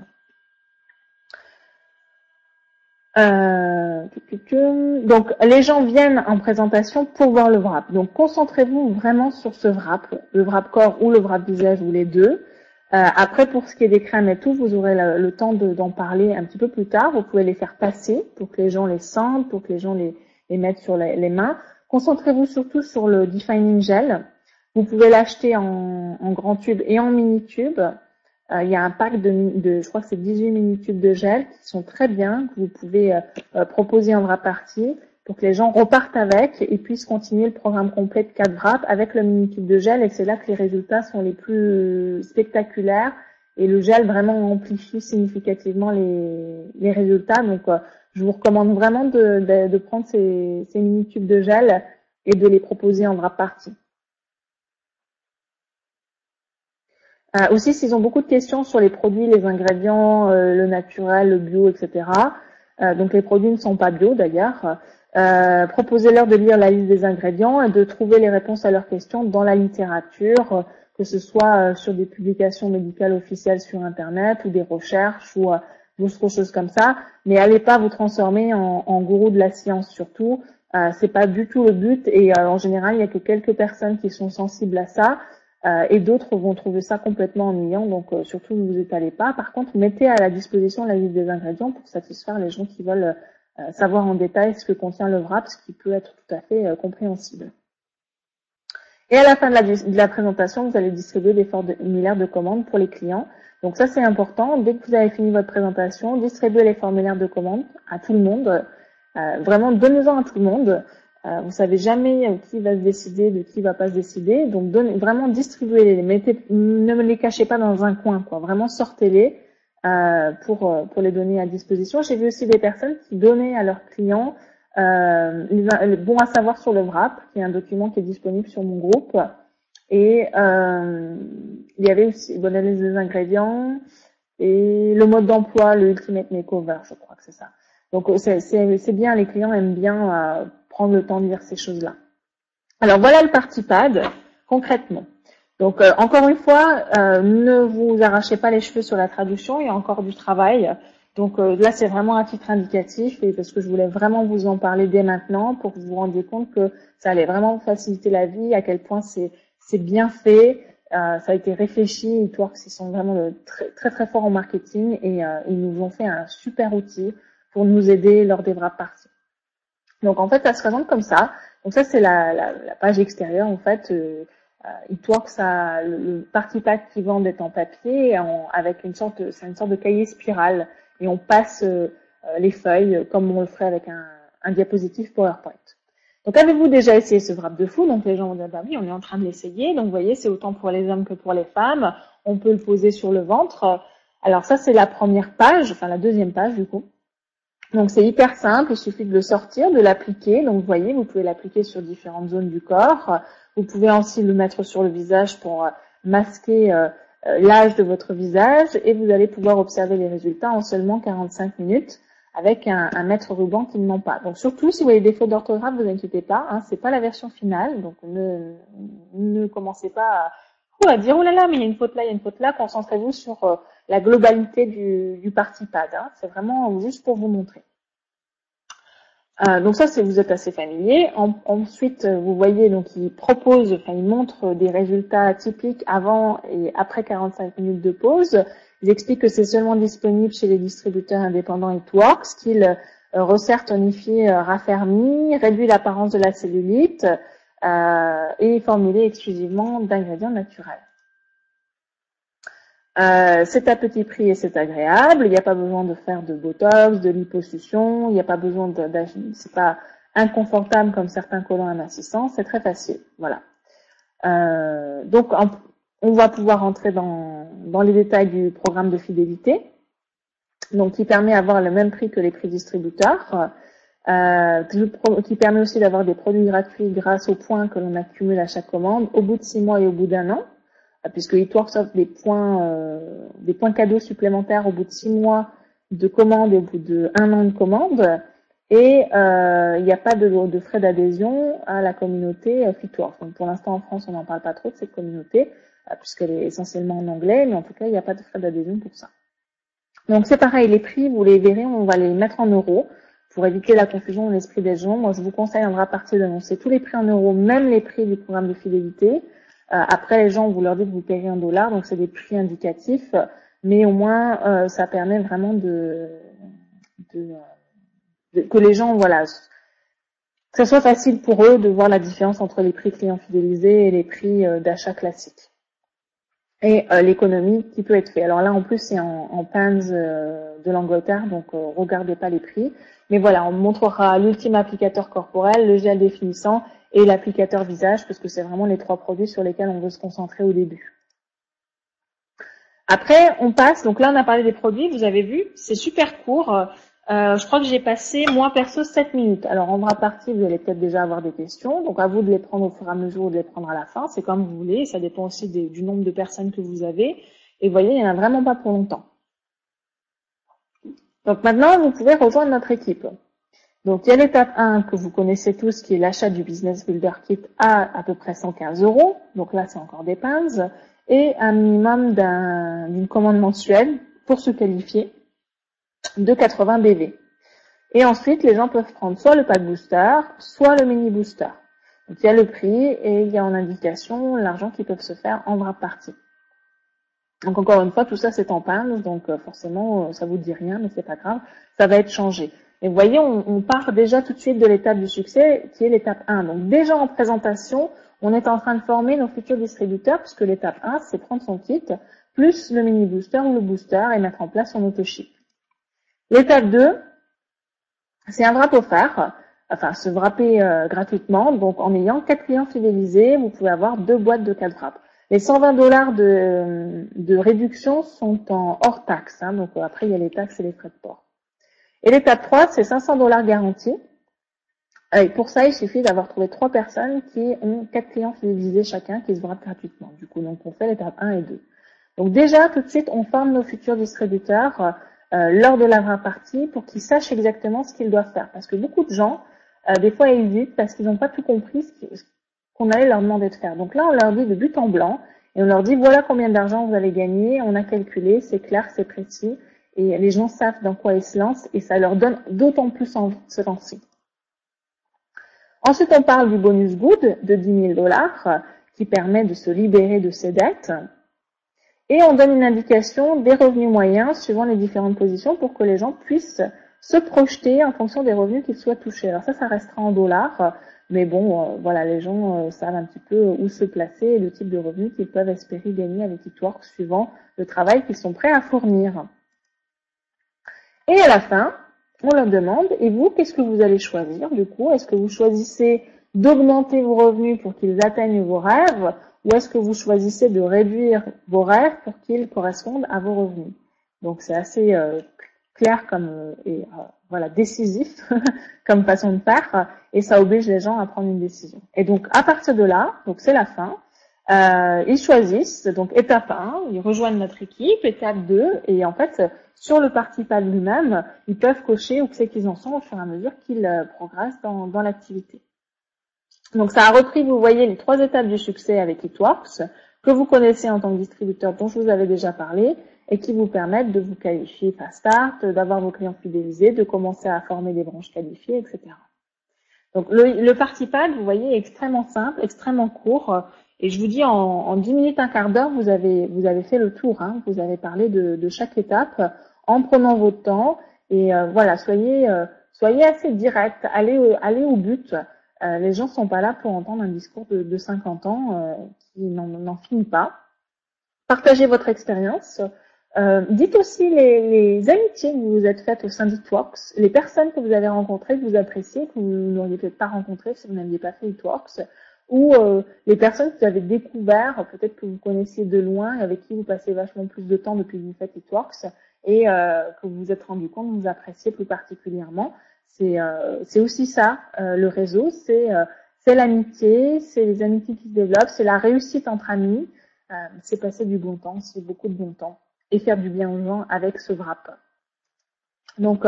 Speaker 1: Donc, les gens viennent en présentation pour voir le wrap. Donc, concentrez-vous vraiment sur ce wrap, le wrap corps ou le wrap visage ou les deux. Après, pour ce qui est des crèmes et tout, vous aurez le temps d'en parler un petit peu plus tard. Vous pouvez les faire passer pour que les gens les sentent, pour que les gens les mettent sur les mains. Concentrez-vous surtout sur le Defining Gel. Vous pouvez l'acheter en grand tube et en mini tube. Il y a un pack je crois que c'est 18 mini tubes de gel qui sont très bien, que vous pouvez proposer en wrap party pour que les gens repartent avec et puissent continuer le programme complet de 4 wraps avec le mini tube de gel, et c'est là que les résultats sont les plus spectaculaires et le gel vraiment amplifie significativement les résultats. Donc je vous recommande vraiment de prendre ces mini tubes de gel et de les proposer en wrap party. Aussi, s'ils ont beaucoup de questions sur les produits, les ingrédients, le naturel, le bio, etc. Donc les produits ne sont pas bio d'ailleurs. Proposez-leur de lire la liste des ingrédients et de trouver les réponses à leurs questions dans la littérature, que ce soit sur des publications médicales officielles sur Internet ou des recherches ou d'autres choses comme ça. Mais allez pas vous transformer en gourou de la science surtout. C'est pas du tout le but, et en général, il y a que quelques personnes qui sont sensibles à ça. Et d'autres vont trouver ça complètement ennuyant, donc surtout ne vous étalez pas. Par contre, mettez à la disposition la liste des ingrédients pour satisfaire les gens qui veulent savoir en détail ce que contient le wrap, ce qui peut être tout à fait compréhensible. Et à la fin de la présentation, vous allez distribuer des formulaires de commande pour les clients. Donc ça, c'est important. Dès que vous avez fini votre présentation, distribuez les formulaires de commande à tout le monde. Vraiment, donnez-en à tout le monde. Vous savez jamais qui va se décider, de qui va pas se décider. Donc vraiment distribuez-les, ne me les cachez pas dans un coin, quoi. Vraiment sortez-les pour les donner à disposition. J'ai vu aussi des personnes qui donnaient à leurs clients les bons à savoir sur le wrap, qui est un document qui est disponible sur mon groupe. Et il y avait aussi la liste des ingrédients et le mode d'emploi, le Ultimate Makeover, je crois que c'est ça. Donc c'est bien, les clients aiment bien prendre le temps de lire ces choses-là. Alors voilà le party pad, concrètement. Donc encore une fois, ne vous arrachez pas les cheveux sur la traduction, il y a encore du travail. Donc là c'est vraiment à titre indicatif, et parce que je voulais vraiment vous en parler dès maintenant pour que vous vous rendiez compte que ça allait vraiment vous faciliter la vie, à quel point c'est bien fait, ça a été réfléchi. eTworks, ils sont vraiment très très forts en marketing, et ils nous ont fait un super outil pour nous aider lors des wrap parties. Donc en fait, ça se présente comme ça. Donc ça, c'est la page extérieure. En fait, eTworks a le party pack qui vend est en papier, avec c'est une sorte de cahier spirale, et on passe les feuilles comme on le ferait avec un diapositive PowerPoint. Donc avez-vous déjà essayé ce wrap de fou? Donc les gens vont dire, bah oui, on est en train de l'essayer. Donc vous voyez, c'est autant pour les hommes que pour les femmes. On peut le poser sur le ventre. Alors ça, c'est la première page, enfin la deuxième page du coup. Donc c'est hyper simple, il suffit de le sortir, de l'appliquer. Donc vous voyez, vous pouvez l'appliquer sur différentes zones du corps. Vous pouvez aussi le mettre sur le visage pour masquer l'âge de votre visage, et vous allez pouvoir observer les résultats en seulement 45 minutes avec un maître ruban qui ne ment pas. Donc surtout, si vous avez des fautes d'orthographe, vous inquiétez pas, hein, c'est pas la version finale, donc ne commencez pas à dire oh là là, mais il y a une faute là, il y a une faute là. Concentrez-vous sur la globalité du party pad. Hein. C'est vraiment juste pour vous montrer. Donc ça, vous êtes assez familier. Ensuite, vous voyez, donc il montre des résultats typiques avant et après 45 minutes de pause. Il explique que c'est seulement disponible chez les distributeurs indépendants eTworks, qu'il resserre, tonifie, raffermit, réduit l'apparence de la cellulite et est formulé exclusivement d'ingrédients naturels. C'est à petit prix et c'est agréable. Il n'y a pas besoin de faire de botox, de liposuction. Il n'y a pas besoin c'est pas inconfortable comme certains collants amincissants. C'est très facile. Voilà. Donc on va pouvoir entrer dans les détails du programme de fidélité. Donc qui permet d'avoir le même prix que les prix distributeurs. Qui permet aussi d'avoir des produits gratuits grâce aux points que l'on accumule à chaque commande au bout de 6 mois et au bout d'1 an. Puisque eTworks offre des points cadeaux supplémentaires au bout de 6 mois de commande et au bout de 1 an de commande. Et il n'y a pas de frais d'adhésion à la communauté Fitworks. Donc pour l'instant en France, on n'en parle pas trop de cette communauté, puisqu'elle est essentiellement en anglais, mais en tout cas, il n'y a pas de frais d'adhésion pour ça. Donc c'est pareil, les prix, vous les verrez, on va les mettre en euros pour éviter la confusion dans l'esprit des gens. Moi, je vous conseille en wrap party d'annoncer tous les prix en euros, même les prix du programme de fidélité. Après, les gens, vous leur dites que vous payerez en dollars, donc c'est des prix indicatifs, mais au moins, ça permet vraiment que les gens, voilà, que ce soit facile pour eux de voir la différence entre les prix clients fidélisés et les prix d'achat classiques. Et l'économie qui peut être faite. Alors là, en plus, c'est en pounds de l'Angleterre, donc regardez pas les prix. Mais voilà, on montrera l'ultime applicateur corporel, le gel définissant et l'applicateur visage, parce que c'est vraiment les 3 produits sur lesquels on veut se concentrer au début. Après, on passe, donc là, on a parlé des produits, vous avez vu, c'est super court. Je crois que j'ai passé, moi perso, 7 minutes. Alors, en vraie partie, vous allez peut-être déjà avoir des questions. Donc, à vous de les prendre au fur et à mesure ou de les prendre à la fin. C'est comme vous voulez. Ça dépend aussi du nombre de personnes que vous avez. Et vous voyez, il n'y en a vraiment pas pour longtemps. Donc, maintenant, vous pouvez rejoindre notre équipe. Donc, il y a l'étape 1 que vous connaissez tous, qui est l'achat du Business Builder Kit à peu près 115 €. Donc là, c'est encore des pinces. Et un minimum d'une commande mensuelle pour se qualifier de 80 BV. Et ensuite, les gens peuvent prendre soit le pack booster, soit le mini booster. Donc, il y a le prix et il y a en indication l'argent qui peuvent se faire en vraie partie. Donc, encore une fois, tout ça, c'est en pince. Donc, forcément, ça vous dit rien, mais c'est pas grave. Ça va être changé. Et vous voyez, on part déjà tout de suite de l'étape du succès, qui est l'étape 1. Donc, déjà en présentation, on est en train de former nos futurs distributeurs, puisque l'étape 1, c'est prendre son kit, plus le mini booster ou le booster, et mettre en place son auto-ship. L'étape 2, c'est un wrap offert, enfin se wrapper gratuitement. Donc en ayant 4 clients fidélisés, vous pouvez avoir 2 boîtes de 4 wraps. Les 120 $ de réduction sont en hors taxe, hein, donc après il y a les taxes et les frais de port. Et l'étape 3, c'est 500 $ garantis. Et pour ça, il suffit d'avoir trouvé 3 personnes qui ont 4 clients fidélisés chacun qui se wrappent gratuitement. Du coup, donc on fait l'étape 1 et 2. Donc déjà, tout de suite, on forme nos futurs distributeurs lors de la vraie partie pour qu'ils sachent exactement ce qu'ils doivent faire. Parce que beaucoup de gens, des fois, hésitent parce qu'ils n'ont pas tout compris ce qu'on allait leur demander de faire. Donc là, on leur dit de but en blanc et on leur dit voilà combien d'argent vous allez gagner. On a calculé, c'est clair, c'est précis et les gens savent dans quoi ils se lancent et ça leur donne d'autant plus envie de se lancer. Ensuite, on parle du bonus good de 10 000 $ qui permet de se libérer de ses dettes. Et on donne une indication des revenus moyens suivant les différentes positions pour que les gens puissent se projeter en fonction des revenus qu'ils souhaitent toucher. Alors ça restera en dollars, mais bon, voilà, les gens savent un petit peu où se placer et le type de revenus qu'ils peuvent espérer gagner avec It-Works suivant le travail qu'ils sont prêts à fournir. Et à la fin, on leur demande, et vous, qu'est-ce que vous allez choisir du coup? Est-ce que vous choisissez d'augmenter vos revenus pour qu'ils atteignent vos rêves ou est-ce que vous choisissez de réduire vos rêves pour qu'ils correspondent à vos revenus? Donc c'est assez clair comme voilà décisif comme façon de faire et ça oblige les gens à prendre une décision. Et donc à partir de là, donc c'est la fin, ils choisissent, donc étape 1, ils rejoignent notre équipe, étape 2, et en fait sur le parti pad lui-même, ils peuvent cocher où c'est qu'ils en sont au fur et à mesure qu'ils progressent dans l'activité. Donc ça a repris, vous voyez, les 3 étapes du succès avec It-Works, que vous connaissez en tant que distributeur dont je vous avais déjà parlé, et qui vous permettent de vous qualifier Fast Start, d'avoir vos clients fidélisés, de commencer à former des branches qualifiées, etc. Donc le parti pad, vous voyez, est extrêmement simple, extrêmement court, et je vous dis en 10 minutes, un quart d'heure, vous avez fait le tour, hein, vous avez parlé de chaque étape en prenant votre temps, et voilà, soyez assez direct, allez au but. Les gens sont pas là pour entendre un discours de 50 ans qui n'en finit pas. Partagez votre expérience. Dites aussi les amitiés que vous vous êtes faites au sein d'It-Works, les personnes que vous avez rencontrées, que vous appréciez, que vous n'auriez peut-être pas rencontrées si vous n'aviez pas fait It-Works, ou les personnes que vous avez découvert, peut-être que vous connaissiez de loin et avec qui vous passez vachement plus de temps depuis que vous faites It-Works et que vous vous êtes rendu compte que vous appréciez plus particulièrement. C'est aussi ça, le réseau, c'est l'amitié, c'est les amitiés qui se développent, c'est la réussite entre amis, c'est passer du bon temps, c'est beaucoup de bon temps et faire du bien aux gens avec ce wrap. Donc,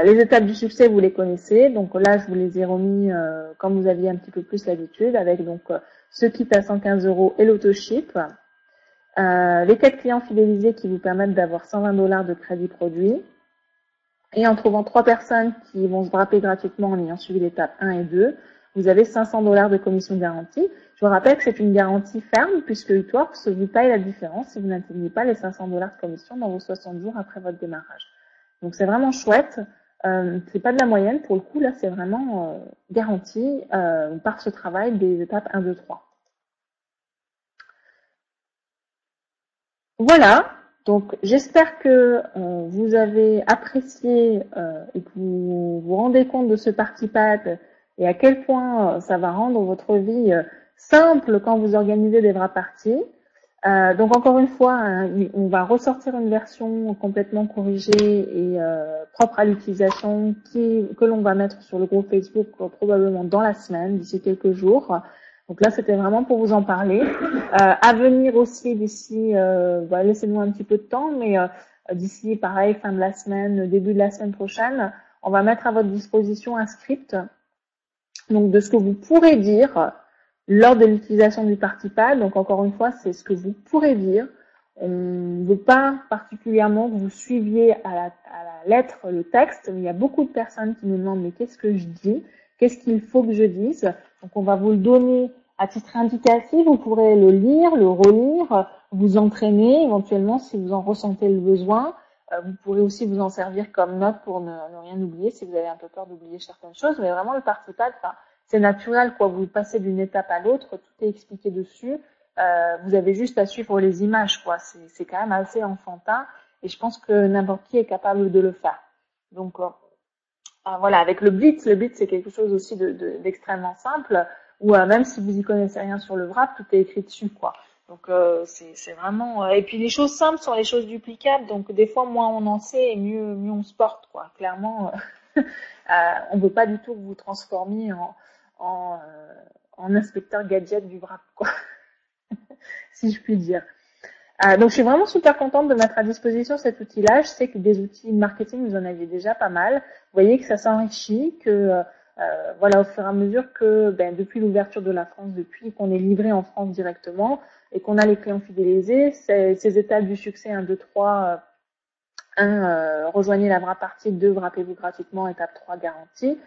Speaker 1: les étapes du succès, vous les connaissez. Donc là, je vous les ai remis comme vous aviez un petit peu plus l'habitude, avec donc ce kit à 115 € et l'auto-ship. Les 4 clients fidélisés qui vous permettent d'avoir 120 $ de crédit produit. Et en trouvant 3 personnes qui vont se wrapper gratuitement en ayant suivi l'étape 1 et 2, vous avez 500 $ de commission garantie. Je vous rappelle que c'est une garantie ferme puisque It-Works vous paye la différence si vous n'atteignez pas les 500 $ de commission dans vos 60 jours après votre démarrage. Donc c'est vraiment chouette. C'est pas de la moyenne, pour le coup, là, c'est vraiment garanti par ce travail des étapes 1, 2, 3. Voilà, donc j'espère que vous avez apprécié et que vous vous rendez compte de ce party-pad et à quel point ça va rendre votre vie simple quand vous organisez des vrais parties. Donc encore une fois, hein, on va ressortir une version complètement corrigée et propre à l'utilisation que l'on va mettre sur le groupe Facebook probablement dans la semaine, d'ici quelques jours. Donc là, c'était vraiment pour vous en parler. À venir aussi d'ici, laissez-nous un petit peu de temps, mais d'ici, pareil, fin de la semaine, début de la semaine prochaine, on va mettre à votre disposition un script, donc de ce que vous pourrez dire lors de l'utilisation du PartyPad. Donc encore une fois, c'est ce que vous pourrez dire. On ne veut pas particulièrement que vous suiviez à la lettre le texte, mais il y a beaucoup de personnes qui nous demandent mais qu'est-ce que je dis ? Qu'est-ce qu'il faut que je dise? Donc on va vous le donner à titre indicatif, vous pourrez le lire, le relire, vous entraîner éventuellement si vous en ressentez le besoin. Vous pourrez aussi vous en servir comme note pour ne rien oublier si vous avez un peu peur d'oublier certaines choses. Mais vraiment le PartyPad, c'est naturel, quoi. Vous passez d'une étape à l'autre, tout est expliqué dessus. Vous avez juste à suivre les images, quoi. C'est quand même assez enfantin et je pense que n'importe qui est capable de le faire. Donc voilà, avec le Blitz c'est quelque chose aussi d'extrêmement simple où même si vous y connaissez rien sur le wrap, tout est écrit dessus, quoi. Donc c'est vraiment et puis les choses simples sont les choses duplicables, donc des fois moins on en sait et mieux on se porte, quoi. Clairement on veut pas du tout que vous transformiez en inspecteur gadget du wrap, quoi. Si je puis dire. Donc je suis vraiment super contente de mettre à disposition cet outil-là. Je sais que des outils de marketing, vous en aviez déjà pas mal. Vous voyez que ça s'enrichit, que voilà, au fur et à mesure que depuis l'ouverture de la France, depuis qu'on est livré en France directement et qu'on a les clients fidélisés, ces étapes du succès 1, 2, 3, 1, rejoignez la vraie partie, 2, wrappez-vous gratuitement, étape 3, garantie.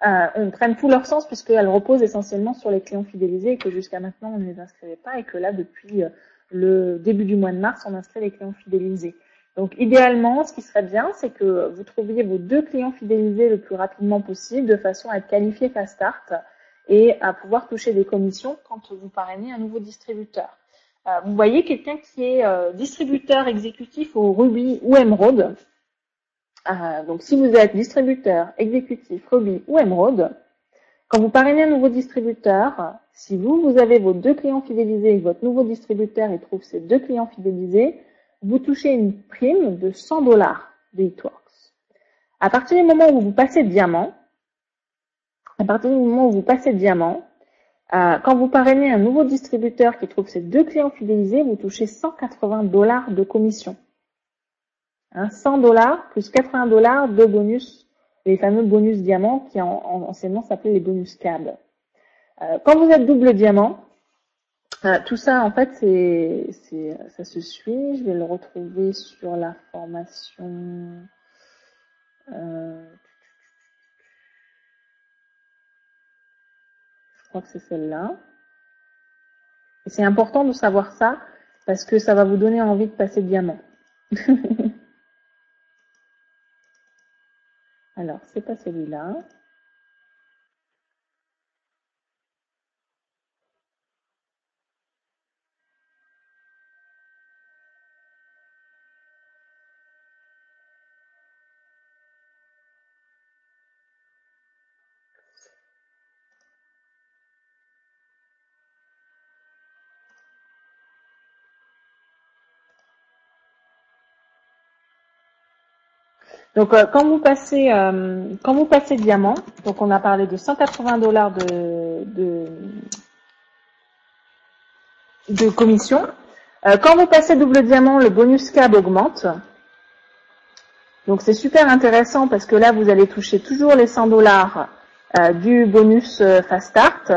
Speaker 1: On prenne tout leur sens puisqu'elles reposent essentiellement sur les clients fidélisés et que jusqu'à maintenant on ne les inscrivait pas et que là depuis le début du mois de mars on inscrit les clients fidélisés. Donc idéalement ce qui serait bien c'est que vous trouviez vos 2 clients fidélisés le plus rapidement possible de façon à être qualifié Fast Start et à pouvoir toucher des commissions quand vous parrainez un nouveau distributeur. Vous voyez quelqu'un qui est distributeur exécutif au Ruby ou Emerald. Donc si vous êtes distributeur, exécutif, Ruby ou Emerald, quand vous parrainez un nouveau distributeur, si vous avez vos 2 clients fidélisés et que votre nouveau distributeur il trouve ces 2 clients fidélisés, vous touchez une prime de $100 de Hitworks. À partir du moment où vous passez diamant, quand vous parrainez un nouveau distributeur qui trouve ces 2 clients fidélisés, vous touchez $180 de commission. 100 plus $80 de bonus, les fameux bonus diamants qui anciennement s'appelaient les bonus CAB. Quand vous êtes double diamant, tout ça en fait ça se suit. Je vais le retrouver sur la formation. Je crois que c'est celle-là. Et c'est important de savoir ça parce que ça va vous donner envie de passer diamant. Alors, c'est pas celui-là. Donc, quand vous passez diamant, donc on a parlé de $180 de commission. Quand vous passez double diamant, le bonus CAB augmente. Donc, c'est super intéressant parce que là, vous allez toucher toujours les $100 du bonus Fast Start,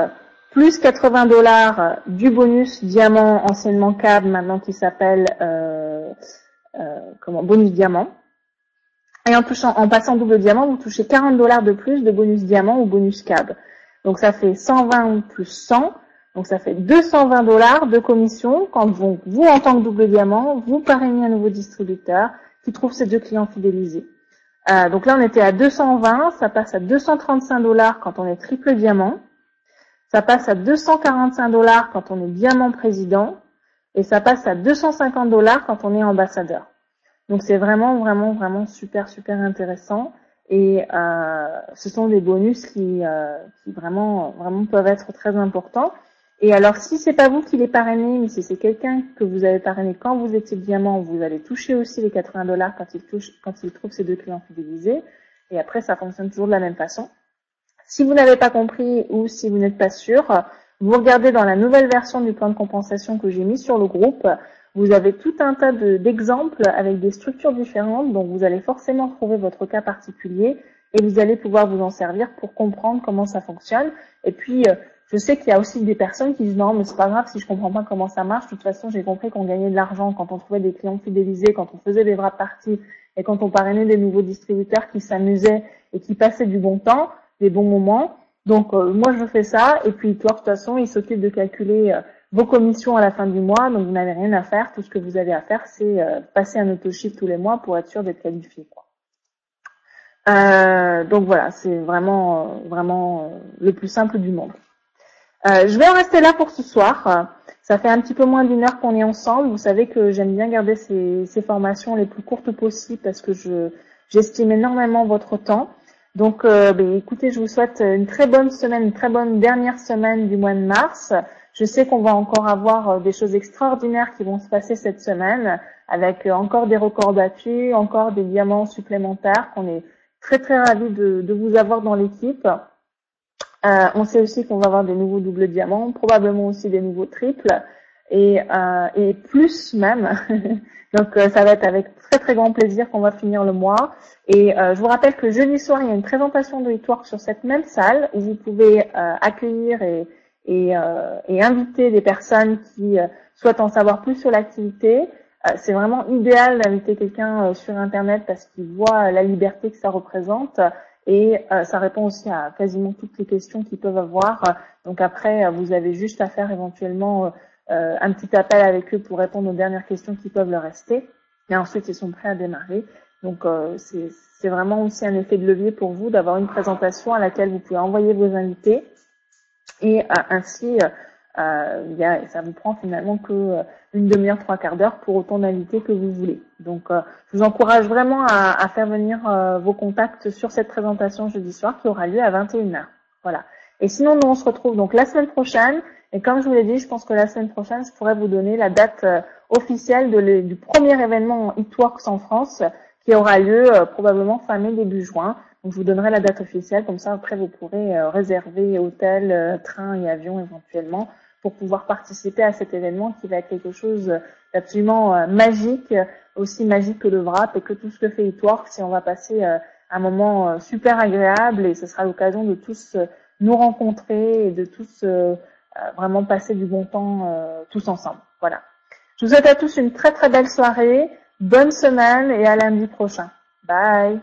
Speaker 1: plus $80 du bonus diamant, anciennement CAB, maintenant qui s'appelle bonus diamant. Et en passant double diamant, vous touchez $40 de plus de bonus diamant ou bonus CAB. Donc ça fait 120 plus 100, donc ça fait $220 de commission quand vous en tant que double diamant, vous parrainez un nouveau distributeur qui trouve ses 2 clients fidélisés. Donc là, on était à 220, ça passe à 235 $ quand on est triple diamant. Ça passe à 245 $ quand on est diamant président. Et ça passe à 250 $ quand on est ambassadeur. Donc c'est vraiment super intéressant. Et ce sont des bonus qui vraiment peuvent être très importants. Et alors si c'est pas vous qui les parrainez, mais si c'est quelqu'un que vous avez parrainé quand vous étiez diamant, vous allez toucher aussi les 80 $ quand il trouve ces 2 clients fidélisés. Et après ça fonctionne toujours de la même façon. Si vous n'avez pas compris ou si vous n'êtes pas sûr, vous regardez dans la nouvelle version du plan de compensation que j'ai mis sur le groupe. Vous avez tout un tas d'exemples avec des structures différentes, donc vous allez forcément trouver votre cas particulier et vous allez pouvoir vous en servir pour comprendre comment ça fonctionne. Et puis, je sais qu'il y a aussi des personnes qui disent non, mais c'est pas grave si je comprends pas comment ça marche. De toute façon, j'ai compris qu'on gagnait de l'argent quand on trouvait des clients fidélisés, quand on faisait des wrap parties et quand on parrainait des nouveaux distributeurs qui s'amusaient et qui passaient du bon temps, des bons moments. Donc, moi, je fais ça. Et puis, toi, de toute façon, il s'occupe de calculer vos commissions à la fin du mois, donc vous n'avez rien à faire. Tout ce que vous avez à faire, c'est passer un autochiffre tous les mois pour être sûr d'être qualifié, quoi. Donc voilà, c'est vraiment le plus simple du monde. Je vais en rester là pour ce soir. Ça fait un petit peu moins d'1 heure qu'on est ensemble. Vous savez que j'aime bien garder ces formations les plus courtes possibles parce que j'estime énormément votre temps. Donc, écoutez, je vous souhaite une très bonne semaine, une très bonne dernière semaine du mois de mars. Je sais qu'on va encore avoir des choses extraordinaires qui vont se passer cette semaine, avec encore des records battus, encore des diamants supplémentaires, qu'on est très ravis de vous avoir dans l'équipe. On sait aussi qu'on va avoir des nouveaux doubles diamants, probablement aussi des nouveaux triples, et plus même. Donc ça va être avec très grand plaisir qu'on va finir le mois. Et je vous rappelle que jeudi soir, il y a une présentation de Hitwork sur cette même salle où vous pouvez accueillir et inviter des personnes qui souhaitent en savoir plus sur l'activité. C'est vraiment idéal d'inviter quelqu'un sur Internet parce qu'il voit la liberté que ça représente et ça répond aussi à quasiment toutes les questions qu'ils peuvent avoir. Donc après, vous avez juste à faire éventuellement un petit appel avec eux pour répondre aux dernières questions qui peuvent leur rester. Et ensuite, ils sont prêts à démarrer. Donc c'est vraiment aussi un effet de levier pour vous d'avoir une présentation à laquelle vous pouvez envoyer vos invités. Et ainsi, ça vous prend finalement que une demi-heure, 3/4 d'heure pour autant d'invités que vous voulez. Donc, je vous encourage vraiment à faire venir vos contacts sur cette présentation jeudi soir qui aura lieu à 21h. Voilà. Et sinon, nous, on se retrouve donc la semaine prochaine. Et comme je vous l'ai dit, je pense que la semaine prochaine, je pourrais vous donner la date officielle du premier événement Hitworks en France qui aura lieu probablement fin mai, début juin. Donc, je vous donnerai la date officielle. Comme ça, après, vous pourrez réserver hôtel, train et avion éventuellement pour pouvoir participer à cet événement qui va être quelque chose d'absolument magique, aussi magique que le wrap et que tout ce que fait Hitworks. Et on va passer un moment super agréable et ce sera l'occasion de tous nous rencontrer et de tous vraiment passer du bon temps tous ensemble. Voilà. Je vous souhaite à tous une très belle soirée, bonne semaine et à lundi prochain. Bye.